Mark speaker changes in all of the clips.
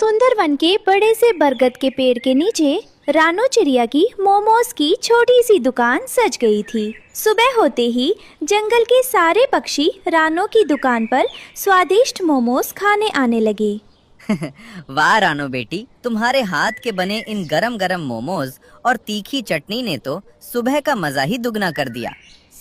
Speaker 1: सुंदरवन के बड़े से बरगद के पेड़ के नीचे रानो चिड़िया की मोमोज की छोटी सी दुकान सज गई थी। सुबह होते ही जंगल के सारे पक्षी रानो की दुकान पर स्वादिष्ट मोमोज खाने आने लगे।
Speaker 2: वाह रानो बेटी, तुम्हारे हाथ के बने इन गरम गरम मोमोज और तीखी चटनी ने तो सुबह का मजा ही दुगना कर दिया।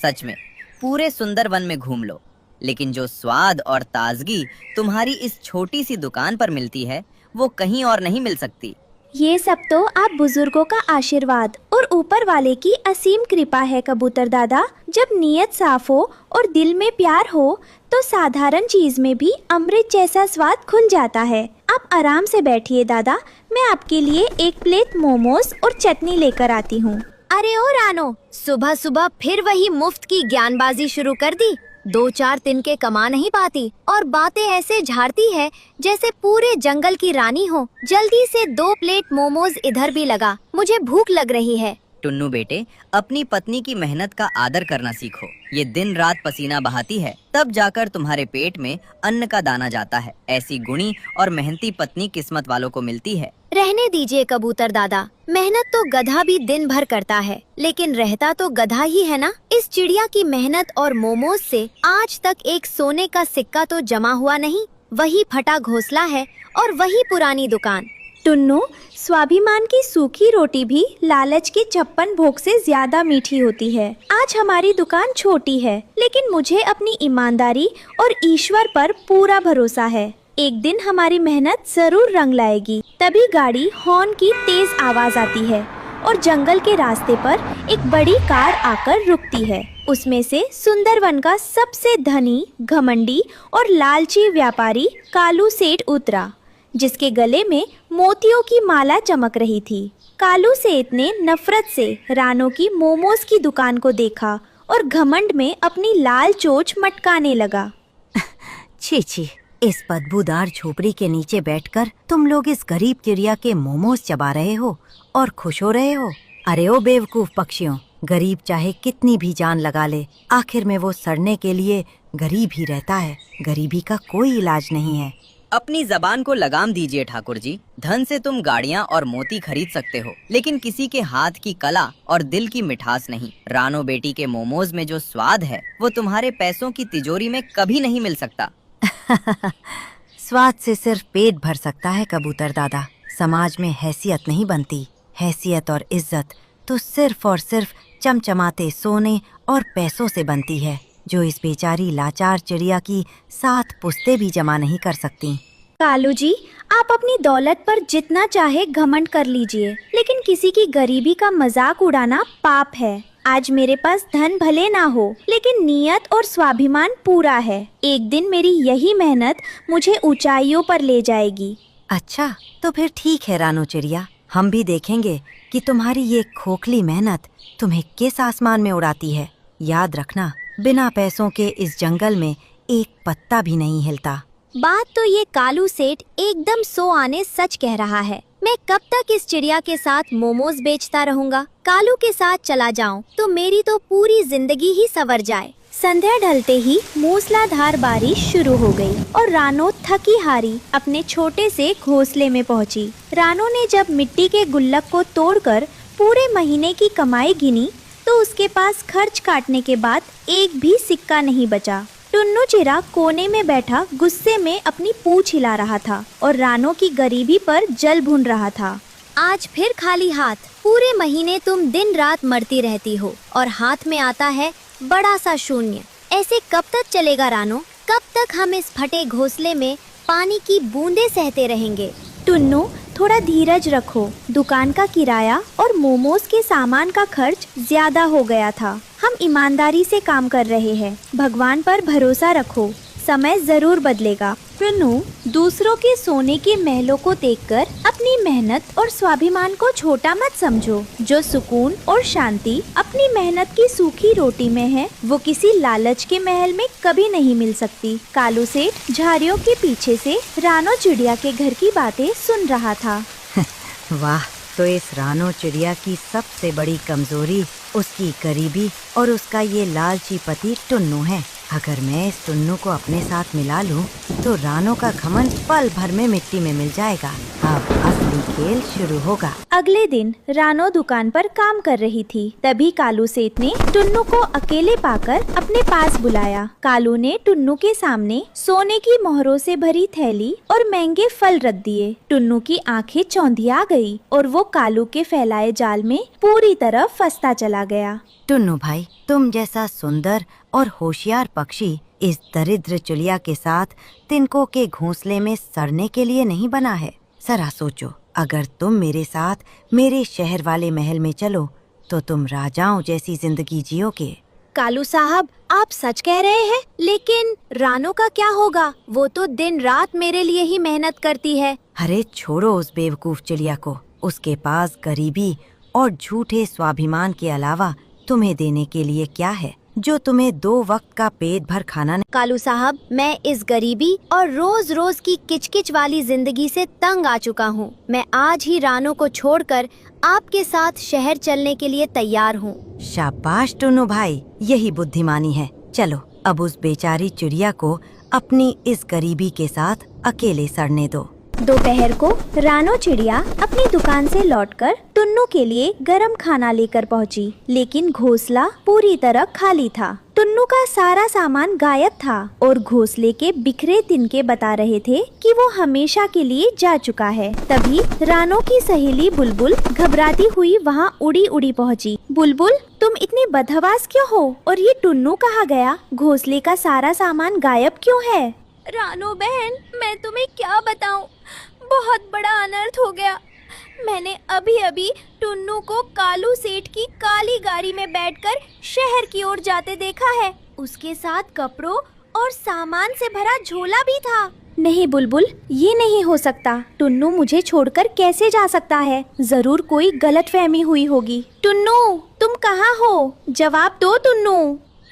Speaker 2: सच में पूरे सुंदरवन में घूम लो, लेकिन जो स्वाद और ताजगी तुम्हारी इस छोटी सी दुकान पर मिलती है वो कहीं और नहीं मिल सकती।
Speaker 1: ये सब तो आप बुजुर्गों का आशीर्वाद और ऊपर वाले की असीम कृपा है कबूतर दादा। जब नीयत साफ हो और दिल में प्यार हो तो साधारण चीज में भी अमृत जैसा स्वाद खुल जाता है। आप आराम से बैठिए दादा, मैं आपके लिए एक प्लेट मोमोज और चटनी लेकर आती हूँ।
Speaker 3: अरे ओ रानो, सुबह सुबह फिर वही मुफ्त की ज्ञानबाजी शुरू कर दी। 2-4 तिनके कमा नहीं पाती और बातें ऐसे झाड़ती है जैसे पूरे जंगल की रानी हो। जल्दी से 2 प्लेट मोमोज इधर भी लगा, मुझे भूख लग रही है।
Speaker 2: टुन्नू बेटे, अपनी पत्नी की मेहनत का आदर करना सीखो। ये दिन रात पसीना बहाती है, तब जाकर तुम्हारे पेट में अन्न का दाना जाता है। ऐसी गुणी और मेहनती पत्नी किस्मत वालों को मिलती है।
Speaker 3: रहने दीजिए कबूतर दादा, मेहनत तो गधा भी दिन भर करता है, लेकिन रहता तो गधा ही है ना। इस चिड़िया की मेहनत और मोमोज से आज तक एक सोने का सिक्का तो जमा हुआ नहीं। वही फटा घोंसला है और वही पुरानी दुकान।
Speaker 1: टुन्नू, स्वाभिमान की सूखी रोटी भी लालच की 56 भोग से ज्यादा मीठी होती है। आज हमारी दुकान छोटी है, लेकिन मुझे अपनी ईमानदारी और ईश्वर पर पूरा भरोसा है। एक दिन हमारी मेहनत जरूर रंग लाएगी। तभी गाड़ी हॉर्न की तेज आवाज आती है और जंगल के रास्ते पर एक बड़ी कार आकर रुकती है। उसमें से सुंदरवन का सबसे धनी, घमंडी और लालची व्यापारी कालू सेठ उतरा, जिसके गले में मोतियों की माला चमक रही थी। कालू सेठ ने नफरत से रानो की मोमोज की दुकान को देखा और घमंड में अपनी लाल चोंच मटकाने लगा।
Speaker 4: छी छी, इस बदबूदार झोपड़ी के नीचे बैठकर तुम लोग इस गरीब चिड़िया के मोमोज चबा रहे हो और खुश हो रहे हो। अरे ओ बेवकूफ पक्षियों, गरीब चाहे कितनी भी जान लगा ले, आखिर में वो सड़ने के लिए गरीब ही रहता है। गरीबी का कोई इलाज नहीं है।
Speaker 2: अपनी जबान को लगाम दीजिए ठाकुर जी। धन से तुम गाड़ियाँ और मोती खरीद सकते हो, लेकिन किसी के हाथ की कला और दिल की मिठास नहीं। रानो बेटी के मोमोज में जो स्वाद है वो तुम्हारे पैसों की तिजोरी में कभी नहीं मिल सकता।
Speaker 4: स्वाद से सिर्फ पेट भर सकता है कबूतर दादा। समाज में हैसियत नहीं बनती। हैसियत और इज्जत तो सिर्फ और सिर्फ चमचमाते सोने और पैसों से बनती है, जो इस बेचारी लाचार चिड़िया की 7 पुश्तें भी जमा नहीं कर सकती।
Speaker 1: कालू जी, आप अपनी दौलत पर जितना चाहे घमंड कर लीजिए, लेकिन किसी की गरीबी का मजाक उड़ाना पाप है। आज मेरे पास धन भले ना हो, लेकिन नियत और स्वाभिमान पूरा है। एक दिन मेरी यही मेहनत मुझे ऊंचाइयों पर ले जाएगी।
Speaker 4: अच्छा, तो फिर ठीक है रानो चिड़िया, हम भी देखेंगे कि तुम्हारी ये खोखली मेहनत तुम्हें किस आसमान में उड़ाती है। याद रखना, बिना पैसों के इस जंगल में एक पत्ता भी नहीं हिलता।
Speaker 3: बात तो ये कालू सेठ एकदम सो आने सच कह रहा है। मैं कब तक इस चिड़िया के साथ मोमोज बेचता रहूंगा? कालू के साथ चला जाऊं तो मेरी तो पूरी जिंदगी ही संवर जाए।
Speaker 1: संध्या ढलते ही मूसलाधार बारिश शुरू हो गई और रानो थकी हारी अपने छोटे से घोंसले में पहुंची। रानो ने जब मिट्टी के गुल्लक को तोड़कर पूरे महीने की कमाई गिनी तो उसके पास खर्च काटने के बाद एक भी सिक्का नहीं बचा। टुन्नू चिरा कोने में बैठा गुस्से में अपनी पूंछ हिला रहा था और रानो की गरीबी पर जल भून रहा था।
Speaker 3: आज फिर खाली हाथ। पूरे महीने तुम दिन रात मरती रहती हो और हाथ में आता है बड़ा सा शून्य। ऐसे कब तक चलेगा रानो? कब तक हम इस फटे घोंसले में पानी की बूंदें सहते रहेंगे?
Speaker 1: टुन्नू, थोड़ा धीरज रखो। दुकान का किराया और मोमोज के सामान का खर्च ज्यादा हो गया था। हम ईमानदारी से काम कर रहे हैं। भगवान पर भरोसा रखो, समय जरूर बदलेगा। टुन्नू, दूसरों के सोने के महलों को देखकर अपनी मेहनत और स्वाभिमान को छोटा मत समझो। जो सुकून और शांति अपनी मेहनत की सूखी रोटी में है, वो किसी लालच के महल में कभी नहीं मिल सकती। कालू सेठ झाड़ियों के पीछे से रानो चिड़िया के घर की बातें सुन रहा था।
Speaker 4: वाह, तो इस रानो चिड़िया की सबसे बड़ी कमजोरी उसकी गरीबी और उसका ये लालची पति टुन्नू है। अगर मैं इस टुन्नू को अपने साथ मिला लूं, तो रानो का घमंड पल भर में मिट्टी में मिल जाएगा। अब असली खेल शुरू होगा।
Speaker 1: अगले दिन रानो दुकान पर काम कर रही थी। तभी कालू सेठ ने टुन्नू को अकेले पाकर अपने पास बुलाया। कालू ने टुन्नू के सामने सोने की मोहरों से भरी थैली और महंगे फल रख दिए। टुन्नू की आंखें चौंधिया गई और वो कालू के फैलाए जाल में पूरी तरह फंसता चला गया।
Speaker 4: टुन्नू भाई, तुम जैसा सुंदर और होशियार पक्षी इस दरिद्र चुलिया के साथ तिनकों के घोंसले में सड़ने के लिए नहीं बना है। जरा सोचो, अगर तुम मेरे साथ मेरे शहर वाले महल में चलो तो तुम राजाओं जैसी जिंदगी जियोगे।
Speaker 3: कालू साहब, आप सच कह रहे हैं, लेकिन रानो का क्या होगा? वो तो दिन रात मेरे लिए ही मेहनत करती है।
Speaker 4: अरे छोड़ो उस बेवकूफ चिड़िया को। उसके पास गरीबी और झूठे स्वाभिमान के अलावा तुम्हें देने के लिए क्या है जो तुम्हें 2 वक्त का पेट भर खाना नहीं।
Speaker 3: कालू साहब, मैं इस गरीबी और रोज रोज की किचकिच वाली जिंदगी से तंग आ चुका हूँ। मैं आज ही रानो को छोड़कर आपके साथ शहर चलने के लिए तैयार हूँ।
Speaker 4: शाबाश टुन्नू भाई, यही बुद्धिमानी है। चलो अब उस बेचारी चिड़िया को अपनी इस गरीबी के साथ अकेले सड़ने दो।
Speaker 1: दोपहर को रानो चिड़िया अपनी दुकान से लौटकर टुन्नू के लिए गरम खाना लेकर पहुंची, लेकिन घोंसला पूरी तरह खाली था। टुन्नू का सारा सामान गायब था और घोंसले के बिखरे तिनके बता रहे थे कि वो हमेशा के लिए जा चुका है। तभी रानो की सहेली बुलबुल घबराती हुई वहाँ उड़ी उड़ी पहुँची। बुलबुल, तुम इतनी बदहवास क्यों हो और ये टुन्नू कहाँ गया? घोंसले का सारा सामान गायब क्यों है?
Speaker 3: रानो बहन, मैं तुम्हें क्या बताऊं, बहुत बड़ा अनर्थ हो गया। मैंने अभी अभी टुन्नू को कालू सेठ की काली गाड़ी में बैठकर शहर की ओर जाते देखा है। उसके साथ कपड़ों और सामान से भरा झोला भी था।
Speaker 1: नहीं बुलबुल, ये नहीं हो सकता। टुन्नू मुझे छोड़कर कैसे जा सकता है? जरूर कोई गलतफहमी हुई होगी। टुन्नू, तुम कहाँ हो? जवाब दो टुन्नू।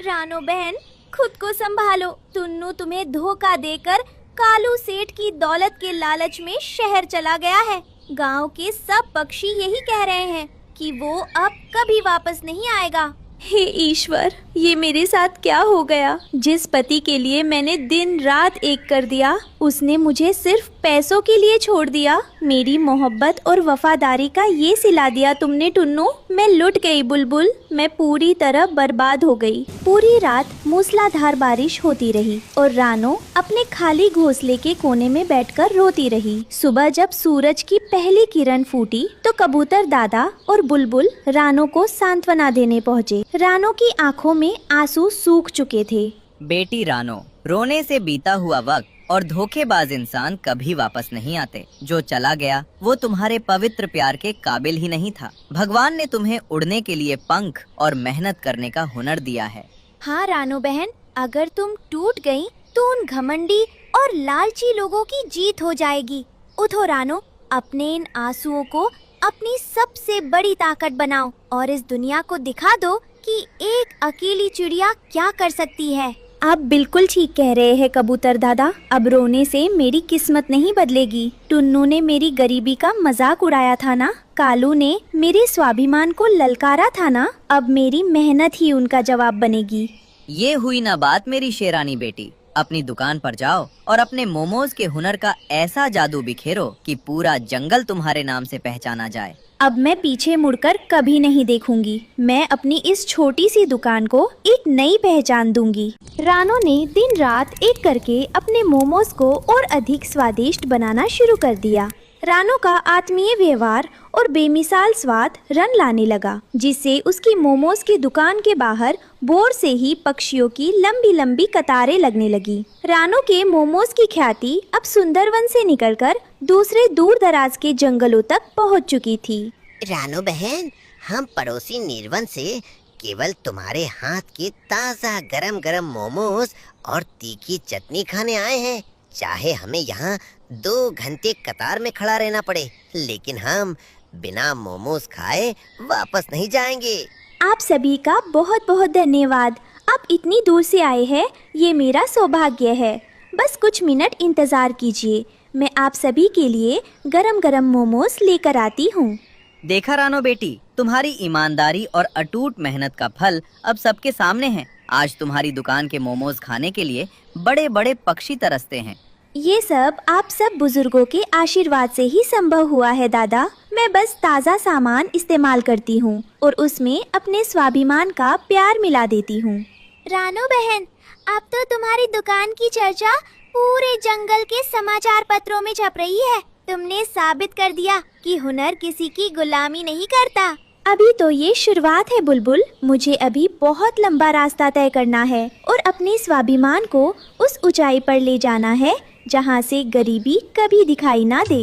Speaker 3: रानो बहन, खुद को संभालो। टुन्नू तुम्हें धोखा देकर कालू सेठ की दौलत के लालच में शहर चला गया है। गांव के सब पक्षी यही कह रहे हैं कि वो अब कभी वापस नहीं आएगा।
Speaker 1: हे ईश्वर, ये मेरे साथ क्या हो गया? जिस पति के लिए मैंने दिन रात एक कर दिया, उसने मुझे सिर्फ पैसों के लिए छोड़ दिया। मेरी मोहब्बत और वफादारी का ये सिला दिया तुमने टुन्नू। मैं लुट गई बुलबुल, मैं पूरी तरह बर्बाद हो गई। पूरी रात मूसलाधार बारिश होती रही और रानो अपने खाली घोंसले के कोने में बैठकर रोती रही। सुबह जब सूरज की पहली किरण फूटी तो कबूतर दादा और बुलबुल रानो को सांत्वना देने पहुँचे। रानो की आंखों में आंसू सूख चुके थे।
Speaker 2: बेटी रानो, रोने से बीता हुआ वक्त और धोखेबाज इंसान कभी वापस नहीं आते। जो चला गया वो तुम्हारे पवित्र प्यार के काबिल ही नहीं था। भगवान ने तुम्हें उड़ने के लिए पंख और मेहनत करने का हुनर दिया है।
Speaker 3: हाँ रानो बहन, अगर तुम टूट गई तो उन घमंडी और लालची लोगों की जीत हो जाएगी। उठो रानो, अपने इन आंसुओं को अपनी सबसे बड़ी ताकत बनाओ और इस दुनिया को दिखा दो कि एक अकेली चिड़िया क्या कर सकती है।
Speaker 1: आप बिल्कुल ठीक कह रहे हैं कबूतर दादा। अब रोने से मेरी किस्मत नहीं बदलेगी। टुन्नू ने मेरी गरीबी का मजाक उड़ाया था ना, कालू ने मेरे स्वाभिमान को ललकारा था ना, अब मेरी मेहनत ही उनका जवाब बनेगी।
Speaker 2: ये हुई ना बात मेरी शेरानी बेटी। अपनी दुकान पर जाओ और अपने मोमोज के हुनर का ऐसा जादू बिखेरो कि पूरा जंगल तुम्हारे नाम से पहचाना जाए।
Speaker 1: अब मैं पीछे मुड़कर कभी नहीं देखूंगी। मैं अपनी इस छोटी सी दुकान को एक नई पहचान दूंगी। रानो ने दिन रात एक करके अपने मोमोज को और अधिक स्वादिष्ट बनाना शुरू कर दिया। रानो का आत्मीय व्यवहार और बेमिसाल स्वाद रन लाने लगा, जिससे उसकी मोमोज की दुकान के बाहर भोर से ही पक्षियों की लंबी लंबी कतारें लगने लगी। रानो के मोमोज की ख्याति अब सुंदरवन से निकलकर दूसरे दूर दराज के जंगलों तक पहुंच चुकी थी।
Speaker 5: रानो बहन, हम पड़ोसी नीरवन से केवल तुम्हारे हाथ के ताज़ा गरम गरम मोमोज और तीखी चटनी खाने आए हैं। चाहे हमें यहाँ 2 घंटे कतार में खड़ा रहना पड़े, लेकिन हम बिना मोमोज खाए वापस नहीं जाएंगे।
Speaker 1: आप सभी का बहुत बहुत धन्यवाद। आप इतनी दूर से आए हैं, ये मेरा सौभाग्य है। बस कुछ मिनट इंतजार कीजिए, मैं आप सभी के लिए गरम गरम मोमोज लेकर आती हूँ।
Speaker 2: देखा रानो बेटी, तुम्हारी ईमानदारी और अटूट मेहनत का फल अब सबके सामने है। आज तुम्हारी दुकान के मोमोज खाने के लिए बड़े बड़े पक्षी तरसते हैं।
Speaker 1: ये सब आप सब बुजुर्गों के आशीर्वाद से ही संभव हुआ है दादा। मैं बस ताज़ा सामान इस्तेमाल करती हूँ और उसमें अपने स्वाभिमान का प्यार मिला देती हूँ।
Speaker 3: रानो बहन, अब तो तुम्हारी दुकान की चर्चा पूरे जंगल के समाचार पत्रों में छप रही है। तुमने साबित कर दिया कि हुनर किसी की गुलामी नहीं करता।
Speaker 1: अभी तो ये शुरुआत है बुलबुल। मुझे अभी बहुत लंबा रास्ता तय करना है और अपने स्वाभिमान को उस ऊंचाई पर ले जाना है जहाँ से गरीबी कभी दिखाई ना दे।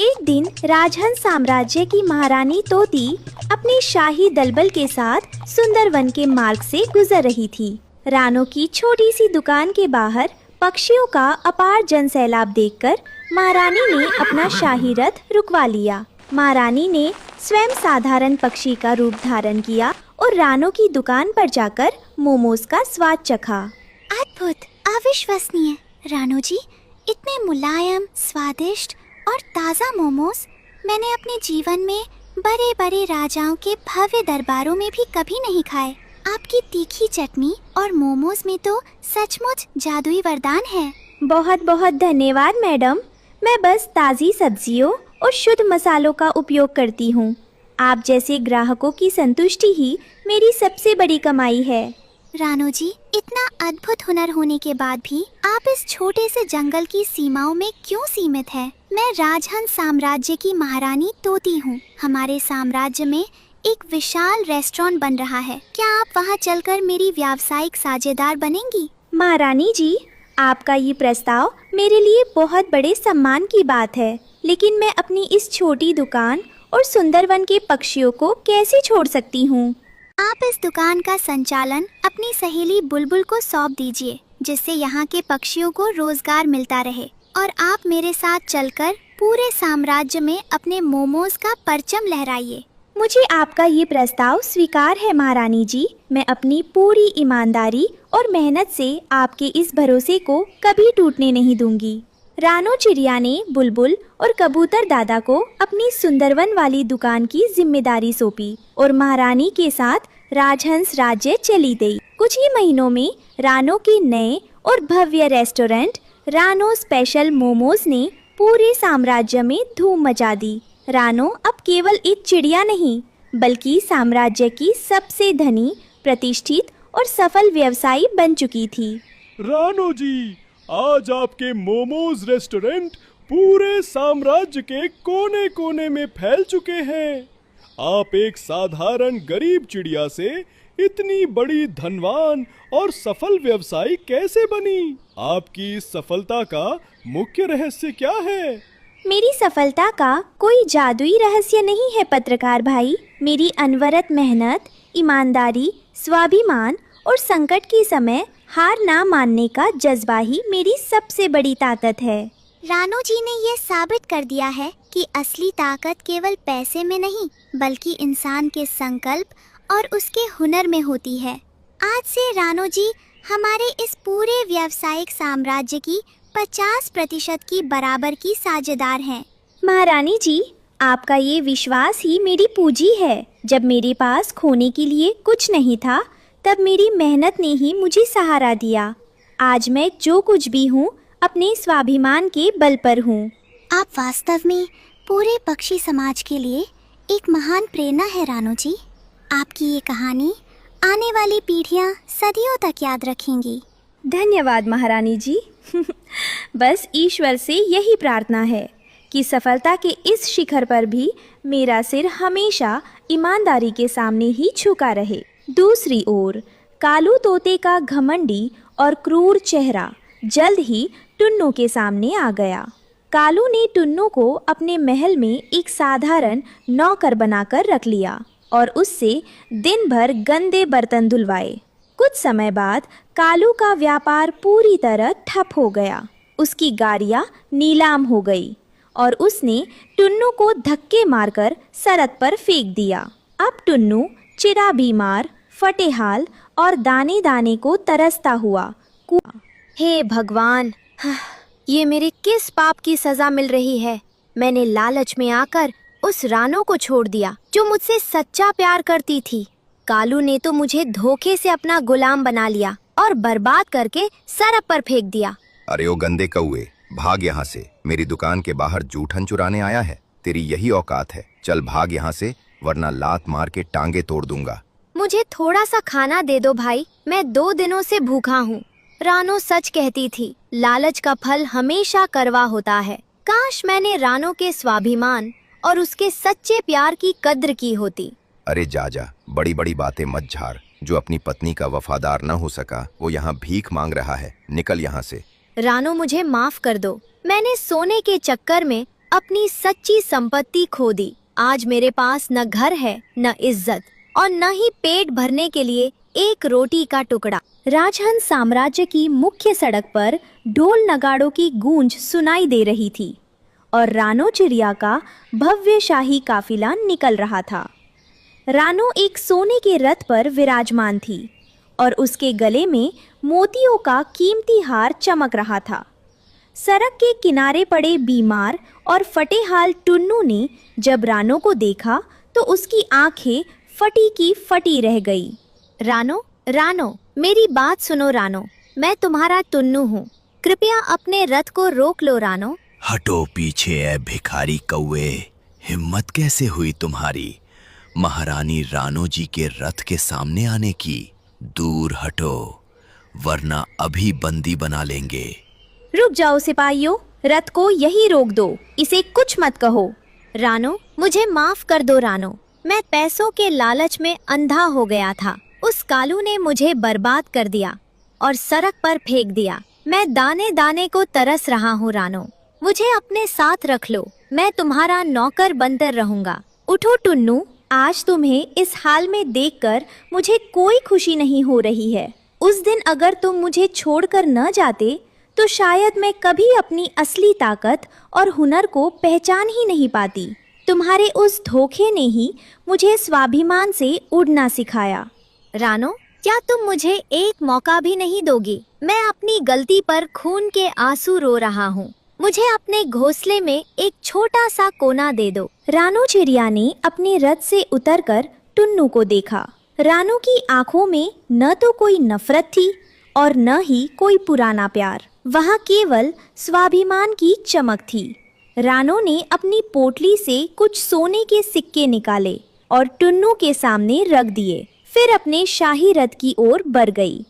Speaker 1: एक दिन राजहंस साम्राज्य की महारानी तोती अपने शाही दलबल के साथ सुंदरवन के मार्ग से गुजर रही थी। रानो की छोटी सी दुकान के बाहर पक्षियों का अपार जनसैलाब देखकर महारानी ने अपना शाही रथ रुकवा लिया। महारानी ने स्वयं साधारण पक्षी का रूप धारण किया और रानो की दुकान पर जाकर मोमोज का स्वाद चखा।
Speaker 3: अद्भुत, अविश्वसनीय। रानो जी, इतने मुलायम, स्वादिष्ट और ताज़ा मोमोज मैंने अपने जीवन में बड़े बड़े राजाओं के भव्य दरबारों में भी कभी नहीं खाए। आपकी तीखी चटनी और मोमोज में तो सचमुच जादुई वरदान है।
Speaker 1: बहुत बहुत धन्यवाद मैडम। मैं बस ताज़ी सब्जियों और शुद्ध मसालों का उपयोग करती हूँ। आप जैसे ग्राहकों की संतुष्टि ही मेरी सबसे बड़ी कमाई है।
Speaker 3: रानो जी, इतना अद्भुत हुनर होने के बाद भी आप इस छोटे से जंगल की सीमाओं में क्यों सीमित है? मैं राजहंस साम्राज्य की महारानी तोती हूँ। हमारे साम्राज्य में एक विशाल रेस्टोरेंट बन रहा है। क्या आप वहाँ चलकर मेरी व्यावसायिक साझेदार बनेंगी?
Speaker 1: महारानी जी, आपका ये प्रस्ताव मेरे लिए बहुत बड़े सम्मान की बात है, लेकिन मैं अपनी इस छोटी दुकान और सुंदरवन के पक्षियों को कैसे छोड़ सकती हूँ?
Speaker 3: आप इस दुकान का संचालन अपनी सहेली बुलबुल को सौंप दीजिए, जिससे यहाँ के पक्षियों को रोजगार मिलता रहे, और आप मेरे साथ चलकर पूरे साम्राज्य में अपने मोमोज का परचम लहराइए।
Speaker 1: मुझे आपका ये प्रस्ताव स्वीकार है महारानी जी। मैं अपनी पूरी ईमानदारी और मेहनत से आपके इस भरोसे को कभी टूटने नहीं दूंगी। रानो चिड़िया ने बुलबुल और कबूतर दादा को अपनी सुंदरवन वाली दुकान की जिम्मेदारी सौंपी और महारानी के साथ राजहंस राज्य चली गई। कुछ ही महीनों में रानो के नए और भव्य रेस्टोरेंट रानो स्पेशल मोमोज ने पूरे साम्राज्य में धूम मचा दी। रानो अब केवल एक चिड़िया नहीं, बल्कि साम्राज्य की सबसे धनी, प्रतिष्ठित और सफल व्यवसायी बन चुकी थी।
Speaker 6: रानो जी, आज आपके मोमोज रेस्टोरेंट पूरे साम्राज्य के कोने कोने में फैल चुके हैं। आप एक साधारण गरीब चिड़िया से इतनी बड़ी धनवान और सफल व्यवसायी कैसे बनी? आपकी इस सफलता का मुख्य रहस्य क्या है?
Speaker 1: मेरी सफलता का कोई जादुई रहस्य नहीं है पत्रकार भाई। मेरी अनवरत मेहनत, ईमानदारी, स्वाभिमान और संकट के समय हार ना मानने का जज्बा ही मेरी सबसे बड़ी ताकत है।
Speaker 3: रानो जी ने ये साबित कर दिया है कि असली ताकत केवल पैसे में नहीं, बल्कि इंसान के संकल्प और उसके हुनर में होती है। आज से रानो जी हमारे इस पूरे व्यावसायिक साम्राज्य की 50% की बराबर की साझेदार हैं।
Speaker 1: महारानी जी, आपका ये विश्वास ही मेरी पूंजी है। जब मेरे पास खोने के लिए कुछ नहीं था, तब मेरी मेहनत ने ही मुझे सहारा दिया। आज मैं जो कुछ भी हूँ, अपने स्वाभिमान के बल पर हूँ।
Speaker 3: आप वास्तव में पूरे पक्षी समाज के लिए एक महान प्रेरणा है रानो जी। आपकी ये कहानी आने वाली पीढ़ियाँ सदियों तक याद रखेंगी।
Speaker 1: धन्यवाद महारानी जी। बस ईश्वर से यही प्रार्थना है कि सफलता के इस शिखर पर भी मेरा सिर हमेशा ईमानदारी के सामने ही झुका रहे। दूसरी ओर कालू तोते का घमंडी और क्रूर चेहरा जल्द ही टुन्नू के सामने आ गया। कालू ने टुन्नू को अपने महल में एक साधारण नौकर बनाकर रख लिया और उससे दिन भर गंदे बर्तन धुलवाए। कुछ समय बाद कालू का व्यापार पूरी तरह ठप हो गया। उसकी गाड़ियाँ नीलाम हो गई और उसने टुन्नू को धक्के मारकर सड़क पर फेंक दिया। अब टुन्नू चिरा बीमार, फटेहाल और दाने दाने को तरसता हुआ।
Speaker 3: हे भगवान, ये मेरे किस पाप की सजा मिल रही है? मैंने लालच में आकर उस रानो को छोड़ दिया जो मुझसे सच्चा प्यार करती थी। कालू ने तो मुझे धोखे से अपना गुलाम बना लिया और बर्बाद करके सड़क पर फेंक दिया।
Speaker 7: अरे ओ गंदे कौए, भाग यहाँ से। मेरी दुकान के बाहर जूठन चुराने आया है? तेरी यही औकात है? चल भाग यहाँ से, वरना लात मार के टांगे तोड़ दूंगा।
Speaker 3: मुझे थोड़ा सा खाना दे दो भाई, मैं 2 दिनों से भूखा हूँ। रानो सच कहती थी, लालच का फल हमेशा कड़वा होता है। काश मैंने रानो के स्वाभिमान और उसके सच्चे प्यार की कद्र की होती।
Speaker 7: अरे जा, बड़ी बड़ी बातें मत झाड़। जो अपनी पत्नी का वफादार न हो सका वो यहाँ भीख मांग रहा है। निकल यहाँ से।
Speaker 3: रानो मुझे माफ कर दो, मैंने सोने के चक्कर में अपनी सच्ची संपत्ति खो दी। आज मेरे पास न घर है, न इज्जत और न ही पेट भरने के लिए एक रोटी का टुकड़ा।
Speaker 1: राजहंस साम्राज्य की मुख्य सड़क पर ढोल नगाड़ों की गूंज सुनाई दे रही थी और रानो चिड़िया का भव्य शाही काफिला निकल रहा था। रानो एक सोने के रथ पर विराजमान थी और उसके गले में मोतियों का कीमती हार चमक रहा था। सड़क के किनारे पड़े बीमार और फटे हाल टुन्नू ने जब रानो को देखा तो उसकी आंखें फटी की फटी रह गई।
Speaker 3: रानो, मेरी बात सुनो रानो, मैं तुम्हारा टुन्नू हूँ, कृपया अपने रथ को रोक लो रानो।
Speaker 8: हटो पीछे ए भिखारी कौए, हिम्मत कैसे हुई तुम्हारी महारानी रानो जी के रथ के सामने आने की? दूर हटो, वरना अभी बंदी बना लेंगे।
Speaker 1: रुक जाओ सिपाहियों, रथ को यही रोक दो, इसे कुछ मत कहो।
Speaker 3: रानो, मुझे माफ कर दो रानो, मैं पैसों के लालच में अंधा हो गया था। उस कालू ने मुझे बर्बाद कर दिया और सड़क पर फेंक दिया। मैं दाने दाने को तरस रहा हूँ रानो, मुझे अपने साथ रख लो, मैं तुम्हारा नौकर बनकर रहूंगा।
Speaker 1: उठो टुन्नू, आज तुम्हें इस हाल में देखकर मुझे कोई खुशी नहीं हो रही है। उस दिन अगर तुम मुझे छोड़कर न जाते तो शायद मैं कभी अपनी असली ताकत और हुनर को पहचान ही नहीं पाती। तुम्हारे उस धोखे ने ही मुझे स्वाभिमान से उड़ना सिखाया।
Speaker 3: रानो, क्या तुम मुझे एक मौका भी नहीं दोगी? मैं अपनी गलती पर खून के आंसू रो रहा हूँ, मुझे अपने घोंसले में एक छोटा सा कोना दे दो।
Speaker 1: रानो चिड़िया ने अपने रथ से उतरकर टुन्नू को देखा। रानो की आंखों में न तो कोई नफरत थी और न ही कोई पुराना प्यार, वहाँ केवल स्वाभिमान की चमक थी। रानो ने अपनी पोटली से कुछ सोने के सिक्के निकाले और टुन्नू के सामने रख दिए, फिर अपने शाही रथ की ओर बढ़ गई।